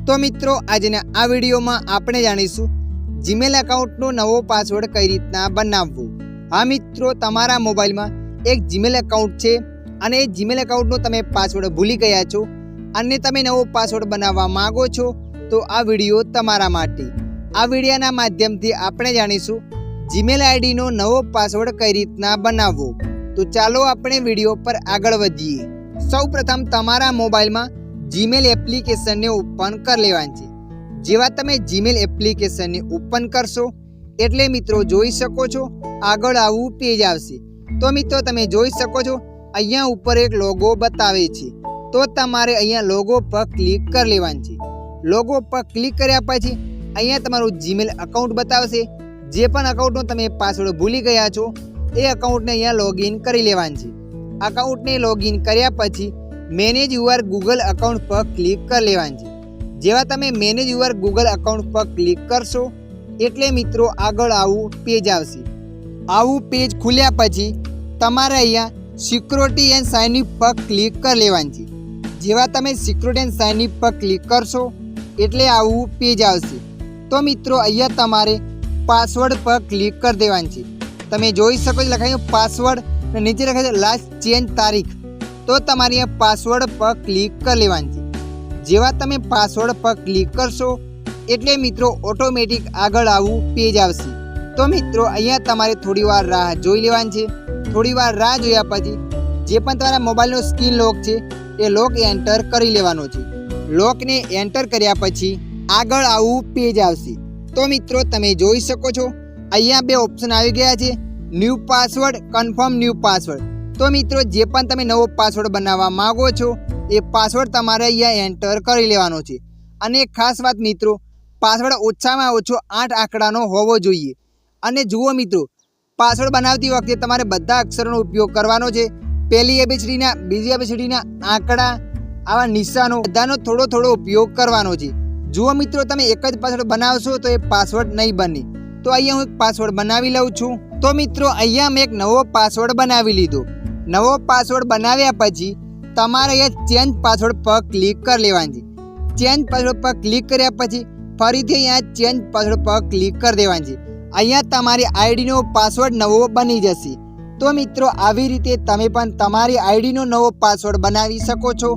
तो मित्रों આજના આ વિડીયોમાં આપણે જાણીશું જીમેલ એકાઉન્ટનો નવો પાસવર્ડ કઈ રીતના બનાવવો। હા મિત્રો, તમારા મોબાઈલમાં એક જીમેલ એકાઉન્ટ છે અને એ જીમેલ એકાઉન્ટનો તમે પાસવર્ડ ભૂલી ગયા છો અને તમે નવો પાસવર્ડ બનાવવા માંગો છો તો આ વિડીયો તમારા માટે। આ વિડીયોના માધ્યમથી આપણે જાણીશું જીમેલ આઈડીનો નવો પાસવર્ડ કઈ રીતના બનાવવો। તો ચાલો આપણે વિડીયો પર આગળ વધીએ। સૌપ્રથમ તમારા મોબાઈલમાં जीमेल एप्लिकेशन ने ओपन कर लेवानी छे। जेवा तमे जीमेल एप्लिकेशन ने ओपन करशो एटले मित्रों जोई शको छो आगळ आवुं पेज आवशे। तो मित्रों तमे जोई शको छो अहींया उपर एक लोगो बतावे छे, तो तमारे अहींया लोगो पर क्लिक कर लेवानी छे। लोगो पर क्लिक कर्या पछी अहींया तमारुं जीमेल अकाउंट बतावशे। जे पण अकाउंटनो तमे पासवर्ड भूली गया छो ए अकाउंटने अहींया लॉगिन करी लेवानी छे। अकाउंटने लॉगिन कर्या पछी मैनेज यूर गूगल अकाउंट पर क्लिक कर लेवानी छे। जेवा तमे मैनेज यूर गूगल अकाउंट पर क्लिक करशो एटले मित्रों आगळ आवुं पेज आवशे। आवुं पेज खुल्या पछी तमारे अहींया सिक्योरिटी एंड साइन इन पर क्लिक कर लेवानी छे। जेवा तमे सिक्योरिटी एंड साइन इन पर क्लिक करशो एटले आवुं पेज आवशे। तो मित्रों अहींया तमारे पासवर्ड पर क्लिक कर देवानी छे। तमे जोई शको छो लखायुं पासवर्ड ने नीचे लखे छे लास्ट चेंज तारीख। तो तमारे पासवर्ड पर क्लिक कर लेवानी छे। जेवा तमे पासवर्ड पर क्लिक करशो एटले मित्रों ऑटोमेटिक आगळ आवुं पेज आवशे। तो मित्रों अहींया तमारे थोड़ी वार राह जोई लेवानी छे। थोड़ी वार राह जोया पछी जे पण तमारा मोबाइलनो स्क्रीन लॉक छे ए लॉक एंटर करी लेवानो छे। लॉक ने एंटर कर्या पछी आगळ आवुं पेज आवशे। तो मित्रों तमे जोई शको छो अहींया बे ऑप्शन आवी गया छे, new password, confirm new password. तो मित्रों जे पण तमे नवो पासवर्ड बनाववा मांगो छो ए पासवर्ड तमारे अहींया एंटर करी लेवानो छे। अने खास बात मित्रों, पासवर्ड ओछामां ओछो 8 आंकड़ानो होवो जोईए। अने जुओ मित्रों, पासवर्ड बनावती वखते तमारे बधा अक्षरोनो उपयोग करवानो छे। पहेली एबीसीडीना, बीजी एबीसीडीना आंकड़ा, आवा निशानो बधानो थोड़ो थोड़ो उपयोग करवानो छे। जुओ मित्रों, तमे एक ज पासवर्ड बनावशो तो ए पासवर्ड नहीं बने। तो अहींया हूँ एक पासवर्ड बनावी लઉં છું। तो मित्रों अहींया मैं एक नवो पासवर्ड बनावी लीधो। नवो पासवर्ड बनाव्या पछी तमारे अहींया चेन्ज पासवर्ड पर क्लिक कर लेवानी छे। चेन्ज पासवर्ड पर क्लिक कर्या पछी फरीथी अहींया चेन्ज पासवर्ड पर क्लिक कर देवानी छे। अहींया तमारी आईडीनो पासवर्ड नवो बनी जशे। तो मित्रों आवी रीते तमे पण तमारी आईडीनो नवो पासवर्ड बनावी शको छो।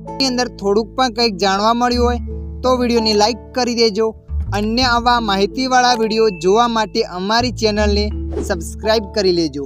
एनी अंदर थोडुंक पण कंईक जाणवा मळ्युं होय तो विडियोने लाइक करी देजो। अन्य आवा माहितीवाळा विडियो जोवा माटे अमारी चेनलने सब्सक्राइब करी लेजो।